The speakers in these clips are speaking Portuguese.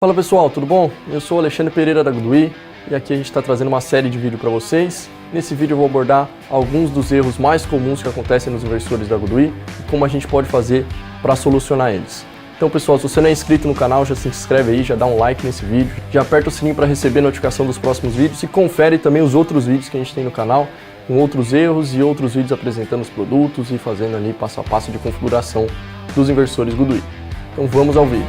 Fala pessoal, tudo bom? Eu sou o Alexandre Pereira da Goodwe e aqui a gente está trazendo uma série de vídeos para vocês. Nesse vídeo eu vou abordar alguns dos erros mais comuns que acontecem nos inversores da Goodwe e como a gente pode fazer para solucionar eles. Então pessoal, se você não é inscrito no canal, já se inscreve aí, já dá um like nesse vídeo, já aperta o sininho para receber notificação dos próximos vídeos e confere também os outros vídeos que a gente tem no canal, com outros erros e outros vídeos apresentando os produtos e fazendo ali passo a passo de configuração dos inversores Goodwe. Então vamos ao vídeo.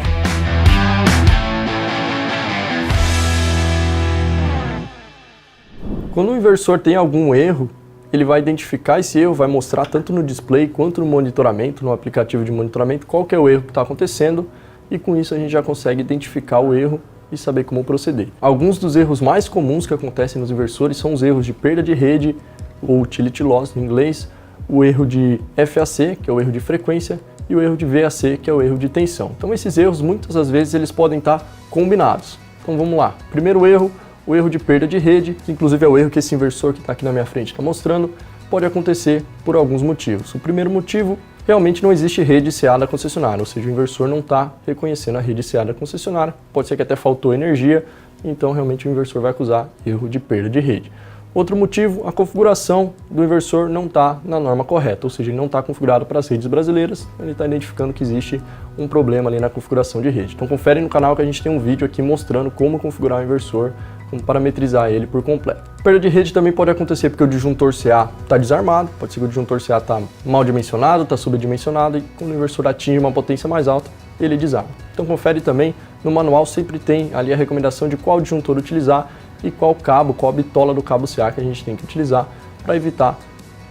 Quando o inversor tem algum erro, ele vai identificar esse erro, vai mostrar tanto no display quanto no monitoramento, no aplicativo de monitoramento, qual que é o erro que está acontecendo e com isso a gente já consegue identificar o erro e saber como proceder. Alguns dos erros mais comuns que acontecem nos inversores são os erros de perda de rede, ou utility loss em inglês, o erro de FAC, que é o erro de frequência, e o erro de VAC, que é o erro de tensão. Então esses erros, muitas das vezes, eles podem estar combinados. Então vamos lá. Primeiro erro, o erro de perda de rede, que inclusive é o erro que esse inversor que está aqui na minha frente está mostrando, pode acontecer por alguns motivos. O primeiro motivo, realmente não existe rede CA da concessionária, ou seja, o inversor não está reconhecendo a rede CA da concessionária, pode ser que até faltou energia, então realmente o inversor vai acusar erro de perda de rede. Outro motivo, a configuração do inversor não está na norma correta, ou seja, ele não está configurado para as redes brasileiras, ele está identificando que existe um problema ali na configuração de rede. Então confere no canal que a gente tem um vídeo aqui mostrando como configurar o inversor, como parametrizar ele por completo. Perda de rede também pode acontecer porque o disjuntor CA está desarmado, pode ser que o disjuntor CA está mal dimensionado, está subdimensionado e quando o inversor atinge uma potência mais alta, ele desarma. Então confere também, no manual sempre tem ali a recomendação de qual disjuntor utilizar e qual cabo, qual a bitola do cabo CA que a gente tem que utilizar para evitar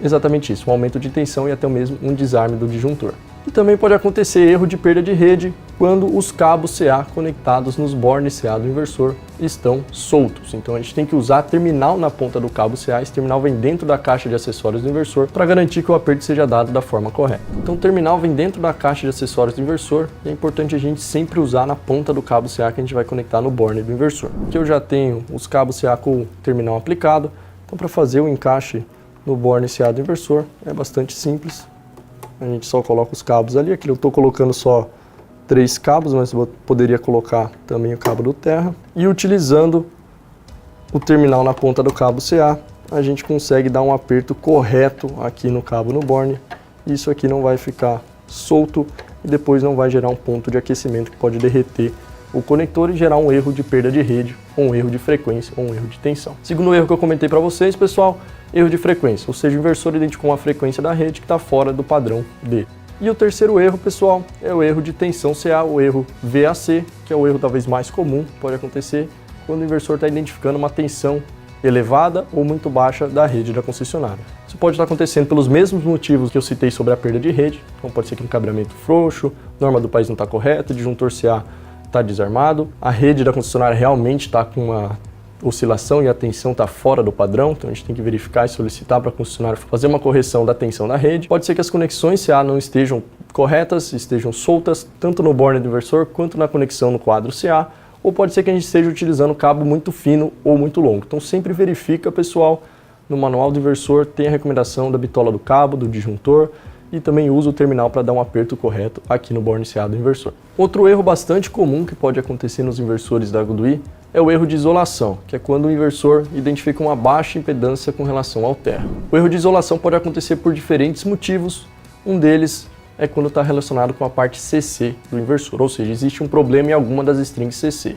exatamente isso, um aumento de tensão e até mesmo um desarme do disjuntor. E também pode acontecer erro de perda de rede quando os cabos CA conectados nos bornes CA do inversor estão soltos. Então a gente tem que usar terminal na ponta do cabo CA, esse terminal vem dentro da caixa de acessórios do inversor para garantir que o aperto seja dado da forma correta. Então o terminal vem dentro da caixa de acessórios do inversor e é importante a gente sempre usar na ponta do cabo CA que a gente vai conectar no borne do inversor. Aqui eu já tenho os cabos CA com o terminal aplicado, então para fazer o encaixe no borne CA do inversor é bastante simples. A gente só coloca os cabos ali, aqui eu estou colocando só 3 cabos, mas eu poderia colocar também o cabo do terra. E utilizando o terminal na ponta do cabo CA, a gente consegue dar um aperto correto aqui no cabo no borne. Isso aqui não vai ficar solto e depois não vai gerar um ponto de aquecimento que pode derreter o conector e gerar um erro de perda de rede, ou um erro de frequência, ou um erro de tensão. Segundo erro que eu comentei para vocês, pessoal, erro de frequência, ou seja, o inversor identificou uma frequência da rede que está fora do padrão dele. E o terceiro erro, pessoal, é o erro de tensão CA, o erro VAC, que é o erro talvez mais comum, pode acontecer quando o inversor está identificando uma tensão elevada ou muito baixa da rede da concessionária. Isso pode estar acontecendo pelos mesmos motivos que eu citei sobre a perda de rede, então pode ser que um cabeamento frouxo, norma do país não está correta, disjuntor CA está desarmado, a rede da concessionária realmente está com uma oscilação e a tensão está fora do padrão, então a gente tem que verificar e solicitar para a concessionária fazer uma correção da tensão da rede. Pode ser que as conexões CA não estejam corretas, estejam soltas, tanto no borne do inversor quanto na conexão no quadro CA, ou pode ser que a gente esteja utilizando cabo muito fino ou muito longo. Então sempre verifica, pessoal, no manual do inversor tem a recomendação da bitola do cabo, do disjuntor, e também usa o terminal para dar um aperto correto aqui no borne CA do inversor. Outro erro bastante comum que pode acontecer nos inversores da Goodwe é o erro de isolação, que é quando o inversor identifica uma baixa impedância com relação ao terra. O erro de isolação pode acontecer por diferentes motivos, um deles é quando está relacionado com a parte CC do inversor, ou seja, existe um problema em alguma das strings CC.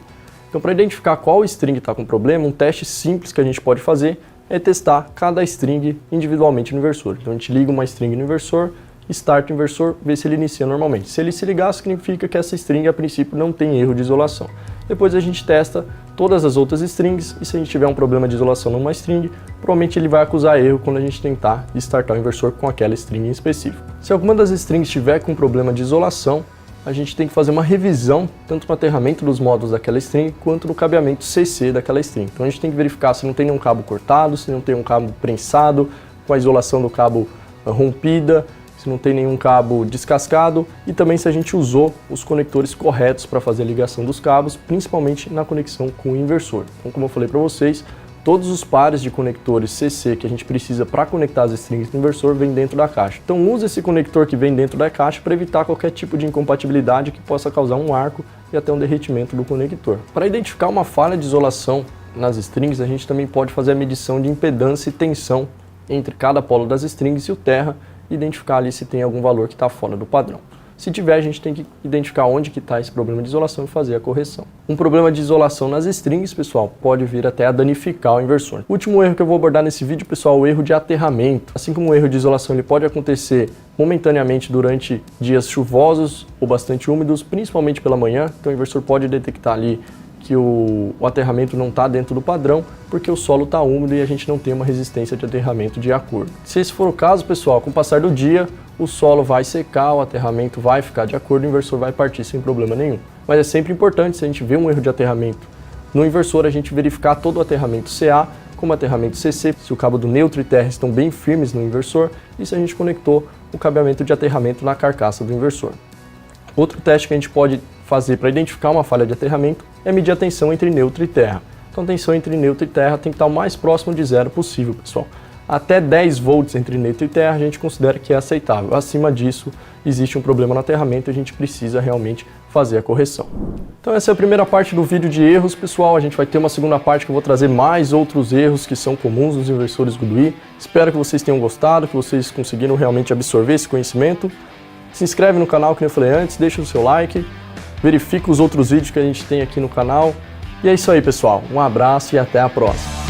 Então para identificar qual string está com problema, um teste simples que a gente pode fazer é testar cada string individualmente no inversor. Então a gente liga uma string no inversor, start o inversor, vê se ele inicia normalmente. Se ele se ligar, significa que essa string a princípio não tem erro de isolação. Depois a gente testa todas as outras strings e se a gente tiver um problema de isolação numa string, provavelmente ele vai acusar erro quando a gente tentar startar o inversor com aquela string em específico. Se alguma das strings tiver com problema de isolação, a gente tem que fazer uma revisão tanto no aterramento dos módulos daquela string quanto no cabeamento CC daquela string. Então a gente tem que verificar se não tem nenhum cabo cortado, se não tem um cabo prensado, com a isolação do cabo rompida, se não tem nenhum cabo descascado e também se a gente usou os conectores corretos para fazer a ligação dos cabos, principalmente na conexão com o inversor. Então, como eu falei para vocês, todos os pares de conectores CC que a gente precisa para conectar as strings do inversor vem dentro da caixa. Então use esse conector que vem dentro da caixa para evitar qualquer tipo de incompatibilidade que possa causar um arco e até um derretimento do conector. Para identificar uma falha de isolação nas strings, a gente também pode fazer a medição de impedância e tensão entre cada polo das strings e o terra e identificar ali se tem algum valor que está fora do padrão. Se tiver, a gente tem que identificar onde que está esse problema de isolação e fazer a correção. Um problema de isolação nas strings, pessoal, pode vir até a danificar o inversor. O último erro que eu vou abordar nesse vídeo, pessoal, é o erro de aterramento. Assim como o erro de isolação ele pode acontecer momentaneamente durante dias chuvosos ou bastante úmidos, principalmente pela manhã, então o inversor pode detectar ali que o aterramento não está dentro do padrão, porque o solo está úmido e a gente não tem uma resistência de aterramento de acordo. Se esse for o caso, pessoal, com o passar do dia, o solo vai secar, o aterramento vai ficar de acordo, o inversor vai partir sem problema nenhum. Mas é sempre importante, se a gente vê um erro de aterramento no inversor, a gente verificar todo o aterramento CA, como aterramento CC, se o cabo do neutro e terra estão bem firmes no inversor e se a gente conectou o cabeamento de aterramento na carcaça do inversor. Outro teste que a gente pode fazer para identificar uma falha de aterramento é medir a tensão entre neutro e terra. Então a tensão entre neutro e terra tem que estar o mais próximo de zero possível, pessoal. Até 10 volts entre neutro e terra a gente considera que é aceitável. Acima disso, existe um problema no aterramento e a gente precisa realmente fazer a correção. Então essa é a primeira parte do vídeo de erros, pessoal. A gente vai ter uma segunda parte que eu vou trazer mais outros erros que são comuns nos inversores Goodyear. Espero que vocês tenham gostado, que vocês conseguiram realmente absorver esse conhecimento. Se inscreve no canal, como eu falei antes, deixa o seu like, verifica os outros vídeos que a gente tem aqui no canal. E é isso aí, pessoal. Um abraço e até a próxima.